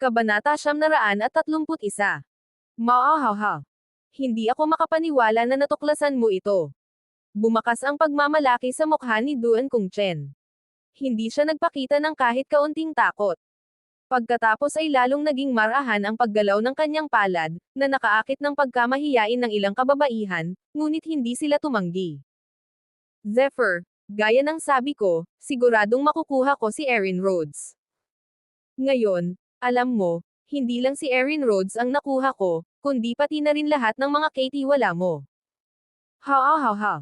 Kabanata 931. Maahaha. Hindi ako makapaniwala na natuklasan mo ito. Bumakas ang pagmamalaki sa mukha ni Duan Kongchen. Hindi siya nagpakita ng kahit kaunting takot. Pagkatapos ay lalong naging marahan ang paggalaw ng kanyang palad, na nakaakit ng pagkamahiyain ng ilang kababaihan, ngunit hindi sila tumanggi. Zephyr, gaya ng sabi ko, siguradong makukuha ko si Erin Rhodes. Ngayon, alam mo, hindi lang si Erin Rhodes ang nakuha ko, kundi pati na rin lahat ng mga katiwala mo. Ha.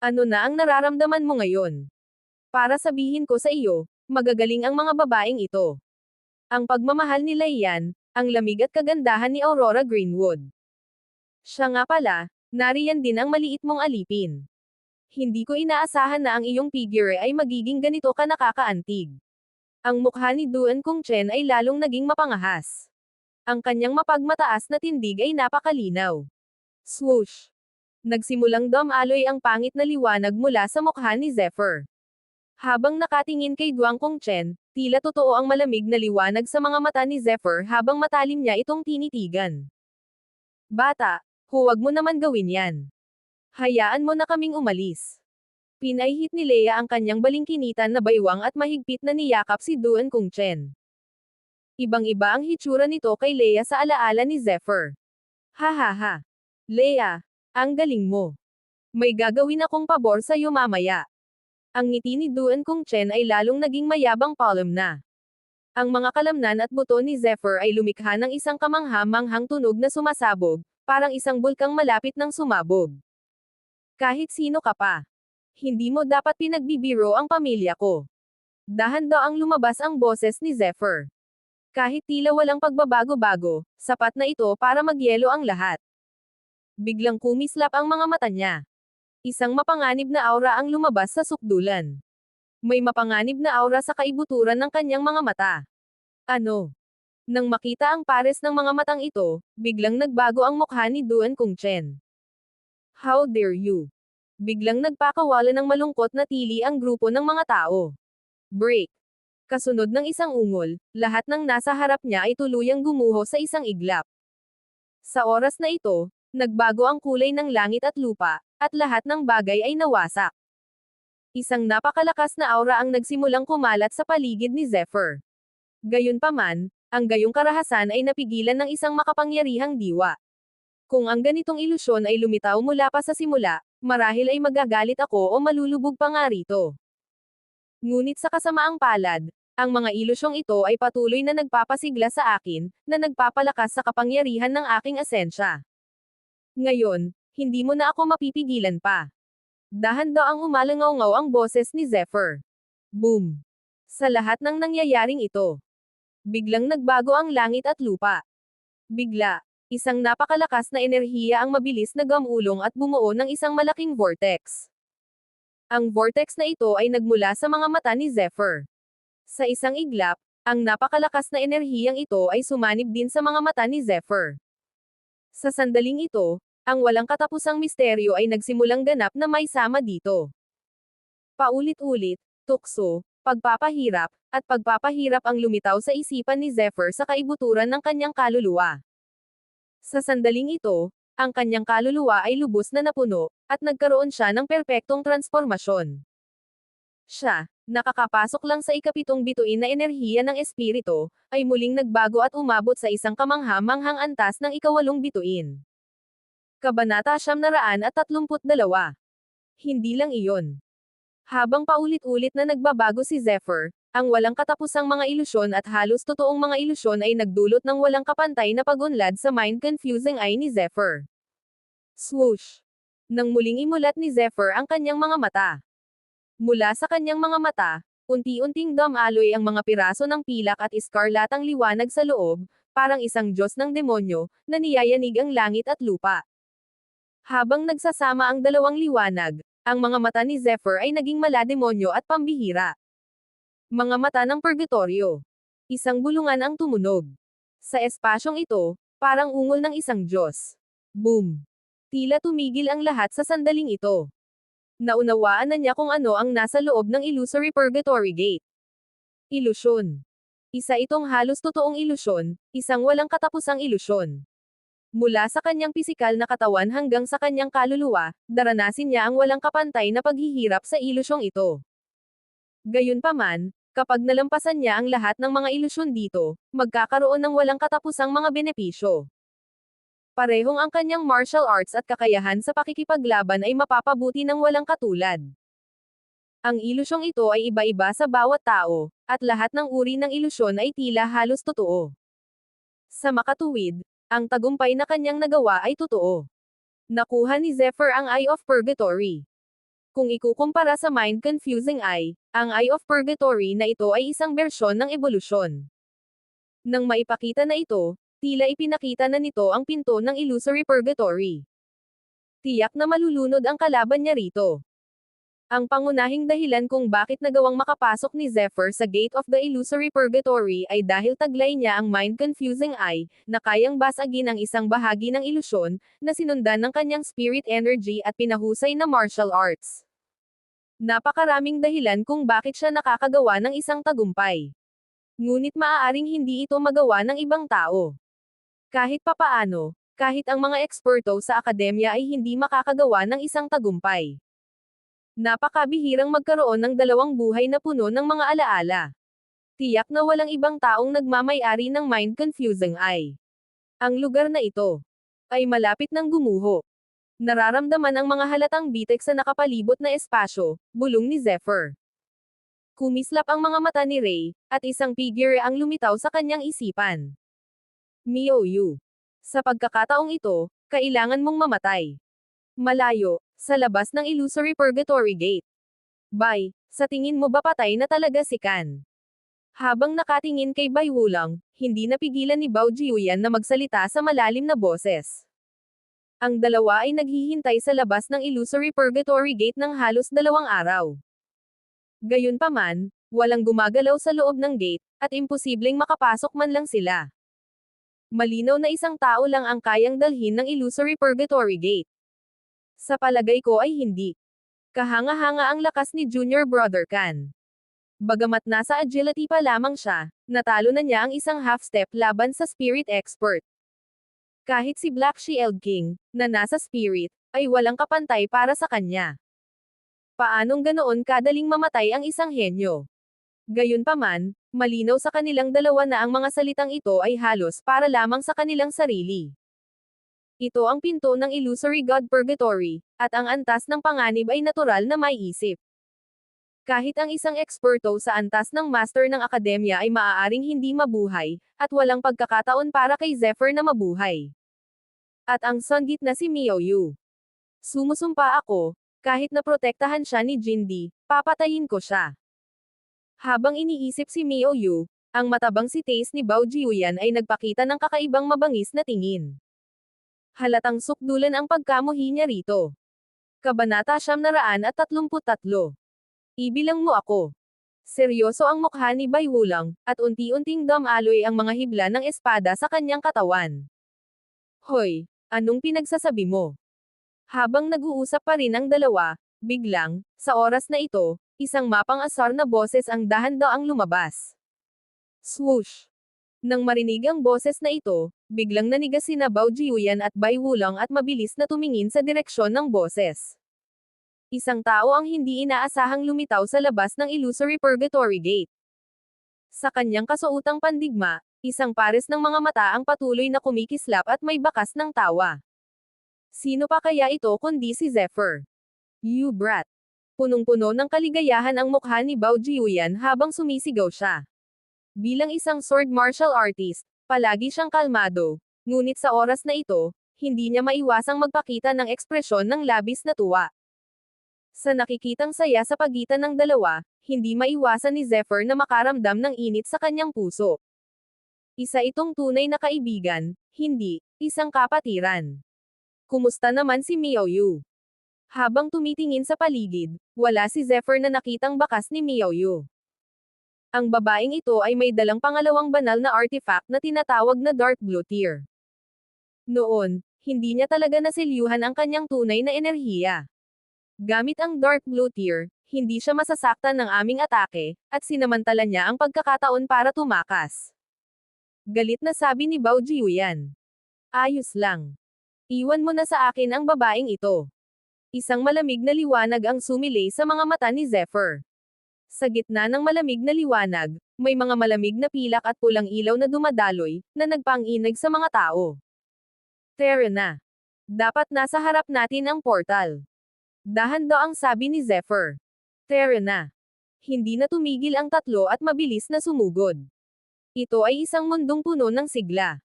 Ano na ang nararamdaman mo ngayon? Para sabihin ko sa iyo, magagaling ang mga babaeng ito. Ang pagmamahal nila iyan, ang lamig at kagandahan ni Aurora Greenwood. Siya nga pala, nariyan din ang maliit mong alipin. Hindi ko inaasahan na ang iyong figure ay magiging ganito ka nakakaantig. Ang mukha ni Duan Kongchen ay lalong naging mapangahas. Ang kanyang mapagmataas na tindig ay napakalinaw. Swoosh! Nagsimulang dumaloy ang pangit na liwanag mula sa mukha ni Zephyr. Habang nakatingin kay Duan Kongchen, tila totoo ang malamig na liwanag sa mga mata ni Zephyr habang matalim niya itong tinitigan. Bata, huwag mo naman gawin yan. Hayaan mo na kaming umalis. Pinahihit ni Leia ang kanyang balingkinitan na baywang at mahigpit na niyakap si Duan Kongchen. Ibang-iba ang hitsura nito kay Leia sa alaala ni Zephyr. Hahaha. Leia, ang galing mo. May gagawin akong pabor sa iyo mamaya. Ang ngiti ni Duan Kongchen ay lalong naging mayabang palm na. Ang mga kalamnan at buto ni Zephyr ay lumikha ng isang kamangha-manghang tunog na sumasabog, parang isang bulkang malapit ng sumabog. Kahit sino ka pa. Hindi mo dapat pinagbibiro ang pamilya ko. Dahan-daang lumabas ang boses ni Zephyr. Kahit tila walang pagbabago-bago, sapat na ito para magyelo ang lahat. Biglang kumislap ang mga mata niya. Isang mapanganib na aura ang lumabas sa sukdulan. May mapanganib na aura sa kaibuturan ng kanyang mga mata. Ano? Nang makita ang pares ng mga matang ito, biglang nagbago ang mukha ni Duan Kongchen. How dare you? Biglang nagpakawala ng malungkot na tili ang grupo ng mga tao. Break. Kasunod ng isang ungol, lahat ng nasa harap niya ay tuluyang gumuho sa isang iglap. Sa oras na ito, nagbago ang kulay ng langit at lupa, at lahat ng bagay ay nawasak. Isang napakalakas na aura ang nagsimulang kumalat sa paligid ni Zephyr. Gayunpaman, ang gayong karahasan ay napigilan ng isang makapangyarihang diwa. Kung ang ganitong ilusyon ay lumitaw mula pa sa simula, marahil ay magagalit ako o malulubog pa nga rito. Ngunit sa kasamaang palad, ang mga ilusyong ito ay patuloy na nagpapasigla sa akin, na nagpapalakas sa kapangyarihan ng aking esensya. Ngayon, hindi mo na ako mapipigilan pa. Dahan-daang umalangaw-ngaw ang boses ni Zephyr. Boom! Sa lahat ng nangyayaring ito, biglang nagbago ang langit at lupa. Bigla, isang napakalakas na enerhiya ang mabilis na gamulong at bumuo ng isang malaking vortex. Ang vortex na ito ay nagmula sa mga mata ni Zephyr. Sa isang iglap, ang napakalakas na enerhiyang ito ay sumanib din sa mga mata ni Zephyr. Sa sandaling ito, ang walang katapusang misteryo ay nagsimulang ganap na may sama dito. Paulit-ulit, tukso, pagpapahirap, at pagpapahirap ang lumitaw sa isipan ni Zephyr sa kaibuturan ng kanyang kaluluwa. Sa sandaling ito, ang kanyang kaluluwa ay lubos na napuno, at nagkaroon siya ng perpektong transformasyon. Siya, nakakapasok lang sa ikapitong bituin na enerhiya ng espiritu, ay muling nagbago at umabot sa isang kamangha-manghang antas ng ikawalong bituin. Kabanata 932. Hindi lang iyon. Habang paulit-ulit na nagbabago si Zephyr, ang walang katapusang mga ilusyon at halos totoong mga ilusyon ay nagdulot ng walang kapantay na pagunlad sa mind-confusing eye ni Zephyr. Swoosh! Nang muling imulat ni Zephyr ang kanyang mga mata. Mula sa kanyang mga mata, unti-unting dumaloy ang mga piraso ng pilak at iskarlatang liwanag sa loob, parang isang Diyos ng demonyo, na niyayanig ang langit at lupa. Habang nagsasama ang dalawang liwanag, ang mga mata ni Zephyr ay naging malademonyo at pambihira. Mga mata ng purgatorio. Isang bulungan ang tumunog. Sa espasyong ito, parang ungol ng isang Diyos. Boom! Tila tumigil ang lahat sa sandaling ito. Naunawaan na niya kung ano ang nasa loob ng illusory purgatory gate. Ilusyon. Isa itong halos totoong ilusyon, isang walang katapusang ilusyon. Mula sa kanyang pisikal na katawan hanggang sa kanyang kaluluwa, daranasin niya ang walang kapantay na paghihirap sa ilusyong ito. Gayunpaman, kapag nalampasan niya ang lahat ng mga ilusyon dito, magkakaroon ng walang katapusang mga benepisyo. Parehong ang kanyang martial arts at kakayahan sa pakikipaglaban ay mapapabuti ng walang katulad. Ang ilusyong ito ay iba-iba sa bawat tao, at lahat ng uri ng ilusyon ay tila halos totoo. Sa makatuwid, ang tagumpay na kanyang nagawa ay totoo. Nakuha ni Zephyr ang Eye of Purgatory. Kung ikukumpara sa mind-confusing eye, ang Eye of Purgatory na ito ay isang bersyon ng ebolusyon. Nang maipakita na ito, tila ipinakita na nito ang pinto ng illusory purgatory. Tiyak na malulunod ang kalaban niya rito. Ang pangunahing dahilan kung bakit nagawang makapasok ni Zephyr sa Gate of the Illusory Purgatory ay dahil taglay niya ang mind-confusing eye, na kayang basagin ang isang bahagi ng ilusyon, na sinundan ng kanyang spirit energy at pinahusay na martial arts. Napakaraming dahilan kung bakit siya nakakagawa ng isang tagumpay. Ngunit maaaring hindi ito magawa ng ibang tao. Kahit papaano, kahit ang mga eksperto sa akademya ay hindi makakagawa ng isang tagumpay. Napakabihirang magkaroon ng dalawang buhay na puno ng mga alaala. Tiyak na walang ibang taong nagmamay-ari ng mind-confusing eye. Ang lugar na ito ay malapit ng gumuho. Nararamdaman ang mga halatang bitek sa nakapalibot na espasyo, bulong ni Zephyr. Kumislap ang mga mata ni Ray, at isang figure ang lumitaw sa kanyang isipan. Miou. Sa pagkakataong ito, kailangan mong mamatay. Malayo, sa labas ng illusory purgatory gate. Bay, sa tingin mo ba patay na talaga si Kan? Habang nakatingin kay Bai Wulang, hindi napigilan ni Bao Jiuyan na magsalita sa malalim na boses. Ang dalawa ay naghihintay sa labas ng illusory purgatory gate ng halos 2 araw. Gayunpaman, walang gumagalaw sa loob ng gate, at imposibleng makapasok man lang sila. Malinaw na isang tao lang ang kayang dalhin ng illusory purgatory gate. Sa palagay ko ay hindi. Kahanga-hanga ang lakas ni Junior Brother Kan. Bagamat nasa agility pa lamang siya, natalo na niya ang isang half-step laban sa spirit expert. Kahit si Black Shield King, na nasa spirit, ay walang kapantay para sa kanya. Paanong ganoon kadaling mamatay ang isang henyo? Gayunpaman, malinaw sa kanilang dalawa na ang mga salitang ito ay halos para lamang sa kanilang sarili. Ito ang pinto ng illusory god purgatory, at ang antas ng panganib ay natural na maiisip. Kahit ang isang eksperto sa antas ng master ng akademya ay maaaring hindi mabuhay, at walang pagkakataon para kay Zephyr na mabuhay. At ang songgit na si Miou. Sumusumpa ako, kahit naprotektahan siya ni Jindy, papatayin ko siya. Habang iniisip si Miou, ang matabang si Tace ni Bao Jiuyan ay nagpakita ng kakaibang mabangis na tingin. Halatang sukdulan ang pagkamuhi niya rito. Kabanata 933. Ibilang mo ako. Seryoso ang mukha ni Bai Wulang, at unti-unting dumaloy ang mga hibla ng espada sa kanyang katawan. Hoy, anong pinagsasabi mo? Habang nag-uusap pa rin ang dalawa, biglang, sa oras na ito, isang mapang-asar na boses ang dahan-daang lumabas. Swoosh! Nang marinig ang boses na ito, biglang nanigas sina Bao Jiuyan at Bai Wulang at mabilis na tumingin sa direksyon ng boses. Isang tao ang hindi inaasahang lumitaw sa labas ng illusory purgatory gate. Sa kanyang kasuotang pandigma, isang pares ng mga mata ang patuloy na kumikislap at may bakas ng tawa. Sino pa kaya ito kundi si Zephyr? You brat! Punong-puno ng kaligayahan ang mukha ni Bao Jiuyan habang sumisigaw siya. Bilang isang sword martial artist, palagi siyang kalmado, ngunit sa oras na ito, hindi niya maiwasang magpakita ng ekspresyon ng labis na tuwa. Sa nakikitang saya sa pagitan ng dalawa, hindi maiwasan ni Zephyr na makaramdam ng init sa kanyang puso. Isa itong tunay na kaibigan, hindi isang kapatiran. Kumusta naman si Miou? Habang tumitingin sa paligid, wala si Zephyr na nakitang bakas ni Miou. Ang babaeng ito ay may dalang pangalawang banal na artifact na tinatawag na Dark Blue Tear. Noon, hindi niya talaga nasilyuhan ang kanyang tunay na enerhiya. Gamit ang Dark Blue Tear, hindi siya masasaktan ng aming atake, at sinamantala niya ang pagkakataon para tumakas. Galit na sabi ni Bao Jiuyan. Ayos lang. Iwan mo na sa akin ang babaeng ito. Isang malamig na liwanag ang sumilay sa mga mata ni Zephyr. Sa gitna ng malamig na liwanag, may mga malamig na pilak at pulang ilaw na dumadaloy, na nagpang-inag sa mga tao. Tara na. Dapat nasa harap natin ang portal. Dahan-daang sabi ni Zephyr. Tara na. Hindi na tumigil ang tatlo at mabilis na sumugod. Ito ay isang mundong puno ng sigla.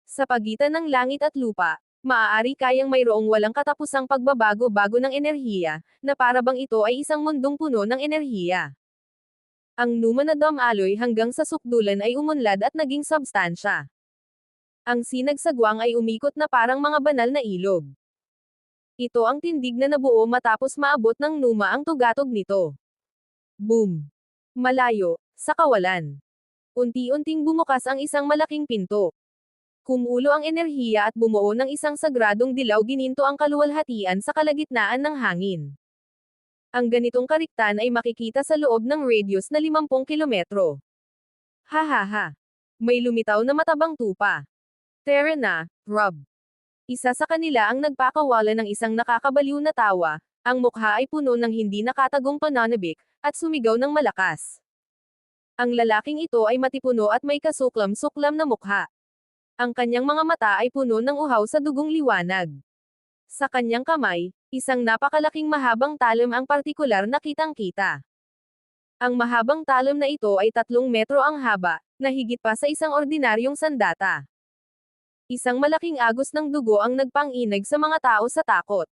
Sa pagitan ng langit at lupa, maaari kayang mayroong walang katapusang pagbabago-bago ng enerhiya, na para bang ito ay isang mundong puno ng enerhiya. Ang numa na damaloy hanggang sa sukdulan ay umunlad at naging substansya. Ang sinagsagwang ay umikot na parang mga banal na ilog. Ito ang tindig na nabuo matapos maabot ng numa ang tugatog nito. Boom! Malayo, sa kawalan. Unti-unting bumukas ang isang malaking pinto. Kumulo ang enerhiya at bumuo ng isang sagradong dilaw gininto ang kaluwalhatian sa kalagitnaan ng hangin. Ang ganitong kariktan ay makikita sa loob ng radius na 50 kilometro. Hahaha. May lumitaw na matabang tupa. Tara na, Rob. Isa sa kanila ang nagpakawala ng isang nakakabaliw na tawa, ang mukha ay puno ng hindi nakatagong pananabik, at sumigaw ng malakas. Ang lalaking ito ay matipuno at may kasuklam-suklam na mukha. Ang kanyang mga mata ay puno ng uhaw sa dugong liwanag. Sa kanyang kamay, isang napakalaking mahabang talim ang partikular na kitang-kita. Ang mahabang talim na ito ay 3 metro ang haba, na higit pa sa isang ordinaryong sandata. Isang malaking agos ng dugo ang nagpang-inag sa mga tao sa takot.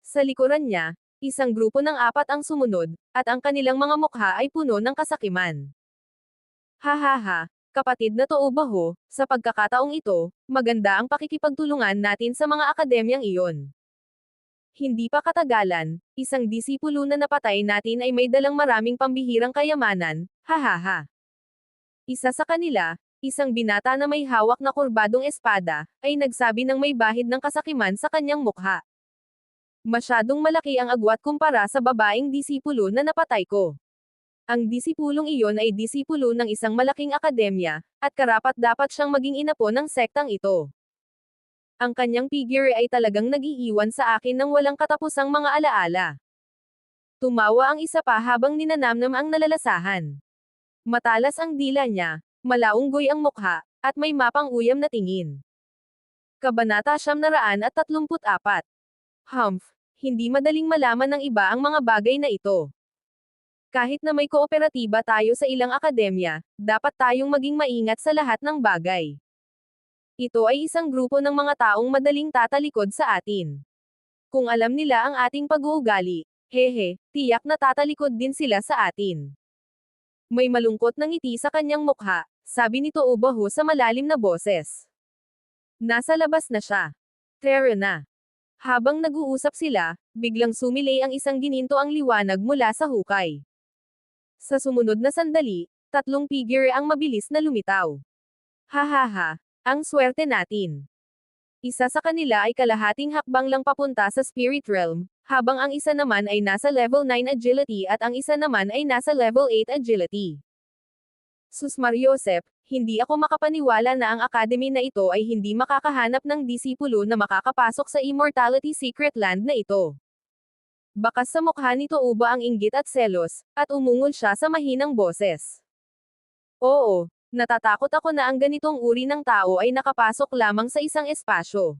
Sa likuran niya, isang grupo ng 4 ang sumunod, at ang kanilang mga mukha ay puno ng kasakiman. Hahaha, kapatid na Toubaho, sa pagkakataong ito, maganda ang pakikipagtulungan natin sa mga akademyang iyon. Hindi pa katagalan, isang disipulo na napatay natin ay may dalang maraming pambihirang kayamanan, hahaha. Isa sa kanila, isang binata na may hawak na kurbadong espada, ay nagsabi ng may bahid ng kasakiman sa kanyang mukha. Masyadong malaki ang agwat kumpara sa babaeng disipulo na napatay ko. Ang disipulong iyon ay disipulo ng isang malaking akademya, at karapat-dapat siyang maging inapo ng sektang ito. Ang kanyang figure ay talagang nag-iiwan sa akin ng walang katapusang mga alaala. Tumawa ang isa pa habang ninanamnam ang nalalasahan. Matalas ang dila niya, malaunggoy ang mukha, at may mapang uyam na tingin. Kabanata 934. Humph, hindi madaling malaman ng iba ang mga bagay na ito. Kahit na may kooperatiba tayo sa ilang akademya, dapat tayong maging maingat sa lahat ng bagay. Ito ay isang grupo ng mga taong madaling tatalikod sa atin. Kung alam nila ang ating pag-uugali, hehe, tiyak na tatalikod din sila sa atin. May malungkot na ngiti sa kanyang mukha, sabi ni Toubaho sa malalim na boses. Nasa labas na siya. Tara na. Habang nag-uusap sila, biglang sumilay ang isang gininto ang liwanag mula sa hukay. Sa sumunod na sandali, 3 figure ang mabilis na lumitaw. Hahaha, ang swerte natin. Isa sa kanila ay kalahating hakbang lang papunta sa spirit realm, habang ang isa naman ay nasa level 9 agility at ang isa naman ay nasa level 8 agility. Sus Mariosep, hindi ako makapaniwala na ang academy na ito ay hindi makakahanap ng disipulo na makakapasok sa Immortality Secret Land na ito. Bakas sa mukha ni Touba ang inggit at selos, at umungol siya sa mahinang boses. Oo, natatakot ako na ang ganitong uri ng tao ay nakapasok lamang sa isang espasyo.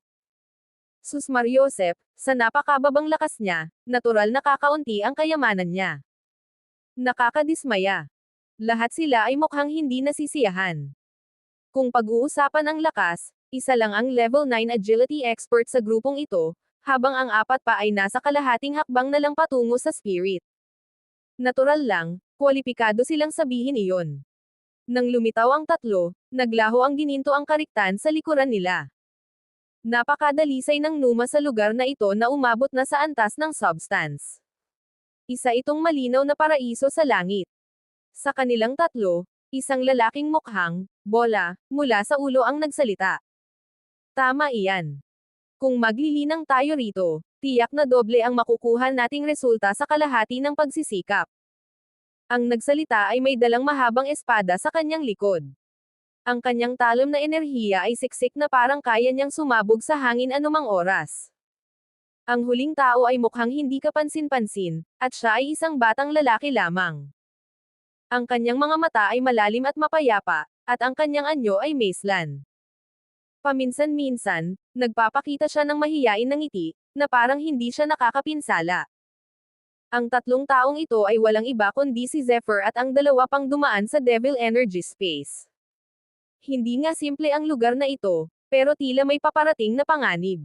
Sus Mariosep, sa napakababang lakas niya, natural na kakaunti ang kayamanan niya. Nakakadismaya. Lahat sila ay mukhang hindi nasisiyahan. Kung pag-uusapan ang lakas, isa lang ang level 9 agility expert sa grupong ito, habang ang 4 pa ay nasa kalahating hakbang na lang patungo sa spirit. Natural lang, kwalipikado silang sabihin iyon. Nang lumitaw ang 3, naglaho ang gininto ang kariktan sa likuran nila. Napakadalisay ng numa sa lugar na ito na umabot na sa antas ng substance. Isa itong malinaw na paraiso sa langit. Sa kanilang 3, isang lalaking mukhang bola mula sa ulo ang nagsalita. Tama iyan. Kung maglilinang tayo rito, Tiyak na doble ang makukuha nating resulta sa kalahati ng pagsisikap. Ang nagsalita ay may dalang mahabang espada sa kanyang likod. Ang kanyang talom na enerhiya ay siksik na parang kaya niyang sumabog sa hangin anumang oras. Ang huling tao ay mukhang hindi kapansin-pansin, at siya ay isang batang lalaki lamang. Ang kanyang mga mata ay malalim at mapayapa, at ang kanyang anyo ay maislan. Paminsan-minsan, nagpapakita siya ng mahiyain na ngiti, na parang hindi siya nakakapinsala. Ang tatlong taong ito ay walang iba kundi si Zephyr at ang dalawa pang dumaan sa Devil Energy Space. Hindi nga simple ang lugar na ito, pero tila may paparating na panganib.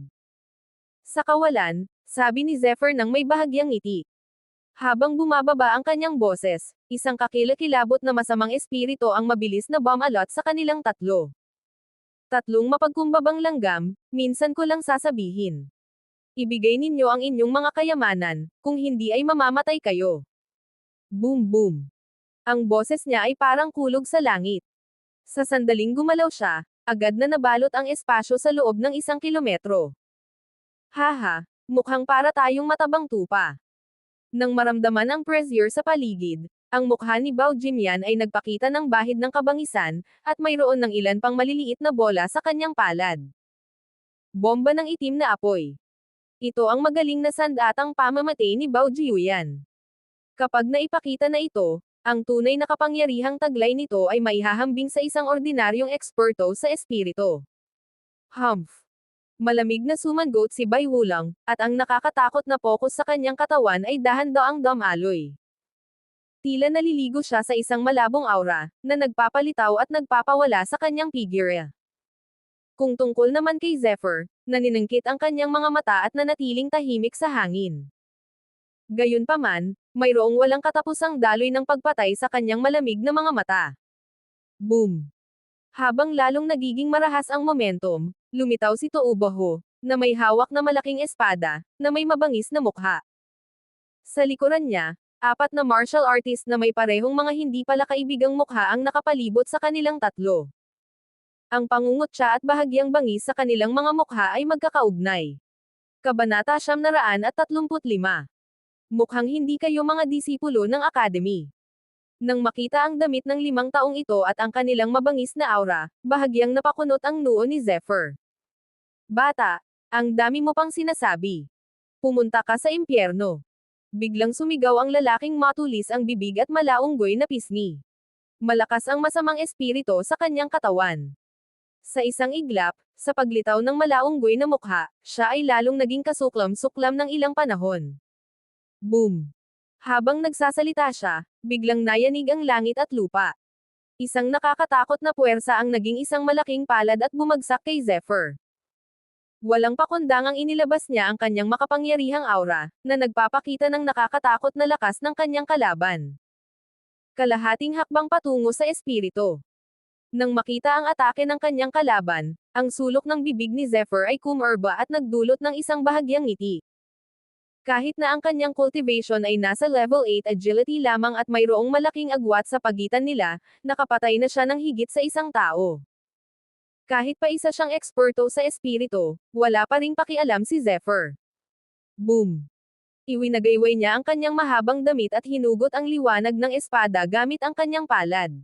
Sa kawalan, sabi ni Zephyr nang may bahagyang ngiti. Habang bumababa ang kanyang boses, isang kakilakilabot na masamang espiritu ang mabilis na bumalot sa kanilang tatlo. Tatlong mapagkumbabang langgam, minsan ko lang sasabihin. Ibigay ninyo ang inyong mga kayamanan, kung hindi ay mamamatay kayo. Boom boom. Ang boses niya ay parang kulog sa langit. Sa sandaling gumalaw siya, agad na nabalot ang espasyo sa loob ng 1 kilometro. Haha, mukhang para tayong matabang tupa. Nang maramdaman ang pressure sa paligid, ang mukha ni Bao Jimian ay nagpakita ng bahid ng kabangisan, at mayroon ng ilan pang maliliit na bola sa kanyang palad. Bomba ng itim na apoy. Ito ang magaling na sandatang pamamatay ni Bao Jiuyan. Kapag naipakita na ito, ang tunay na kapangyarihang taglay nito ay maihahambing sa isang ordinaryong eksperto sa espiritu. Humph! Malamig na sumangot si Bai Wulang, at ang nakakatakot na pokus sa kanyang katawan ay dahan-daang damaloy. Tila naliligo siya sa isang malabong aura, na nagpapalitaw at nagpapawala sa kanyang figure. Kung tungkol naman kay Zephyr, naniningkit ang kanyang mga mata at nanatiling tahimik sa hangin. Gayunpaman, mayroong walang katapusang daloy ng pagpatay sa kanyang malamig na mga mata. Boom! Habang lalong nagiging marahas ang momentum, lumitaw si Toubaho, na may hawak na malaking espada, na may mabangis na mukha. Sa likuran niya, 4 na martial artist na may parehong mga hindi pala kaibigang mukha ang nakapalibot sa kanilang tatlo. Ang pangungutya at bahagyang bangis sa kanilang mga mukha ay magkakaugnay. Kabanata 935. Mukhang hindi kayo mga disipulo ng Academy. Nang makita ang damit ng 5 taong ito at ang kanilang mabangis na aura, bahagyang napakunot ang noo ni Zephyr. Bata, ang dami mo pang sinasabi. Pumunta ka sa impyerno. Biglang sumigaw ang lalaking matulis ang bibig at malaunggoy na pisngi. Malakas ang masamang espiritu sa kanyang katawan. Sa isang iglap, sa paglitaw ng malaunggoy na mukha, siya ay lalong naging kasuklam-suklam ng ilang panahon. Boom! Habang nagsasalita siya, biglang nayanig ang langit at lupa. Isang nakakatakot na puwersa ang naging isang malaking palad at bumagsak kay Zephyr. Walang pakundangang inilabas niya ang kanyang makapangyarihang aura, na nagpapakita ng nakakatakot na lakas ng kanyang kalaban. Kalahating hakbang patungo sa espiritu. Nang makita ang atake ng kanyang kalaban, ang sulok ng bibig ni Zephyr ay kumerba at nagdulot ng isang bahagyang ngiti. Kahit na ang kanyang cultivation ay nasa level 8 agility lamang at mayroong malaking agwat sa pagitan nila, nakapatay na siya ng higit sa isang tao. Kahit pa isa siyang eksperto sa espiritu, wala pa ring pakialam si Zephyr. Boom! Iwinagayway niya ang kanyang mahabang damit at hinugot ang liwanag ng espada gamit ang kanyang palad.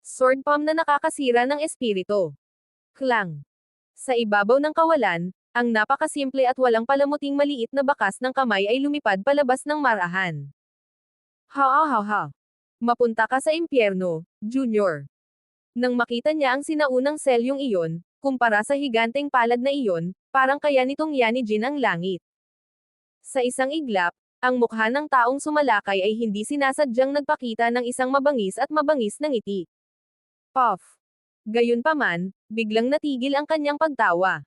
Sword palm na nakakasira ng espiritu. Klang! Sa ibabaw ng kawalan, ang napakasimple at walang palamuting maliit na bakas ng kamay ay lumipad palabas ng marahan. Ha. Mapunta ka sa impyerno, Junior. Nang makita niya ang sinaunang selyong iyon, kumpara sa higanteng palad na iyon, parang kaya nitong yanijin ang langit. Sa isang iglap, ang mukha ng taong sumalakay ay hindi sinasadyang nagpakita ng isang mabangis at mabangis na ngiti. Puff! Gayunpaman, biglang natigil ang kanyang pagtawa.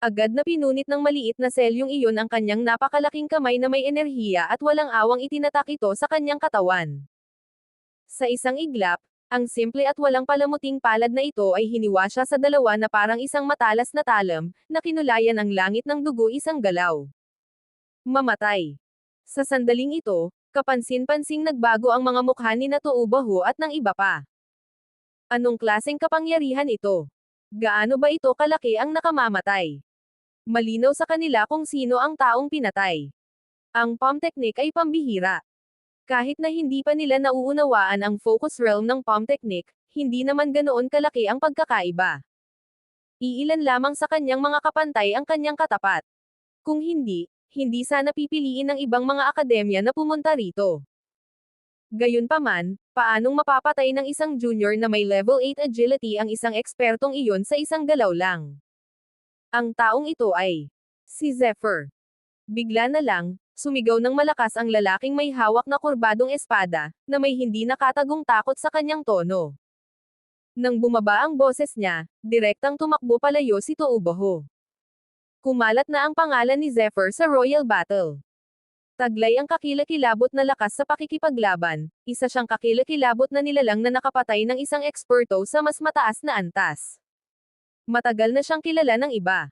Agad na pinunit ng maliit na selyong iyon ang kanyang napakalaking kamay na may enerhiya at walang awang itinatak ito sa kanyang katawan. Sa isang iglap, ang simple at walang palamuting palad na ito ay hiniwa siya sa dalawa na parang isang matalas na talam, na kinulayan ang langit ng dugo isang galaw. Mamatay. Sa sandaling ito, kapansin-pansing nagbago ang mga mukha ni Toubaho at ng iba pa. Anong klaseng kapangyarihan ito? Gaano ba ito kalaki ang nakamamatay? Malinaw sa kanila kung sino ang taong pinatay. Ang palm technique ay pambihira. Kahit na hindi pa nila nauunawaan ang focus realm ng palm technique, hindi naman ganoon kalaki ang pagkakaiba. Iilan lamang sa kanyang mga kapantay ang kanyang katapat. Kung hindi, hindi sana pipiliin ng ibang mga akademya na pumunta rito. Gayunpaman, paanong mapapatay ng isang junior na may level 8 agility ang isang ekspertong iyon sa isang galaw lang? Ang taong ito ay si Zephyr. Bigla na lang, sumigaw ng malakas ang lalaking may hawak na kurbadong espada, na may hindi nakatagong takot sa kanyang tono. Nang bumaba ang boses niya, direktang tumakbo palayo si Touboho. Kumalat na ang pangalan ni Zephyr sa Royal Battle. Taglay ang kakilakilabot na lakas sa pakikipaglaban, isa siyang kakilakilabot na nilalang na nakapatay ng isang eksperto sa mas mataas na antas. Matagal na siyang kilala ng iba.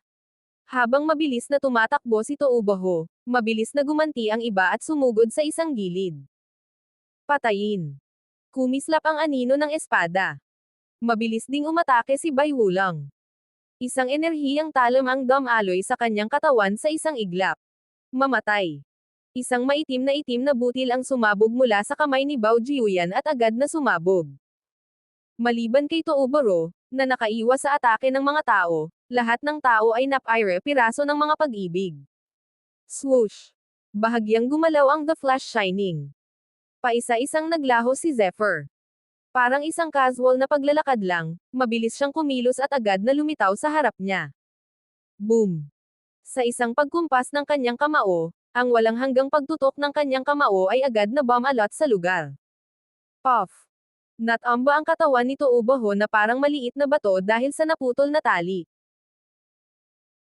Habang mabilis na tumatakbo si Touboho, mabilis na gumanti ang iba at sumugod sa isang gilid. Patayin. Kumislap ang anino ng espada. Mabilis ding umatake si Bai Wulang. Isang enerhiyang talam ang dumaloy sa kanyang katawan sa isang iglap. Mamatay. Isang maitim na butil ang sumabog mula sa kamay ni Bao Jiuyan at agad na sumabog. Maliban kay Toubaro, na nakaiwas sa atake ng mga tao, lahat ng tao ay napaire piraso ng mga pag-ibig. Swoosh! Bahagyang gumalaw ang The Flash Shining. Paisa-isang naglaho si Zephyr. Parang isang casual na paglalakad lang, mabilis siyang kumilos at agad na lumitaw sa harap niya. Boom! Sa isang pagkumpas ng kanyang kamao, ang walang hanggang pagtutok ng kanyang kamao ay agad na bumalot sa lugar. Puff! Natamba ang katawan ni Touboho na parang maliit na bato dahil sa naputol na tali.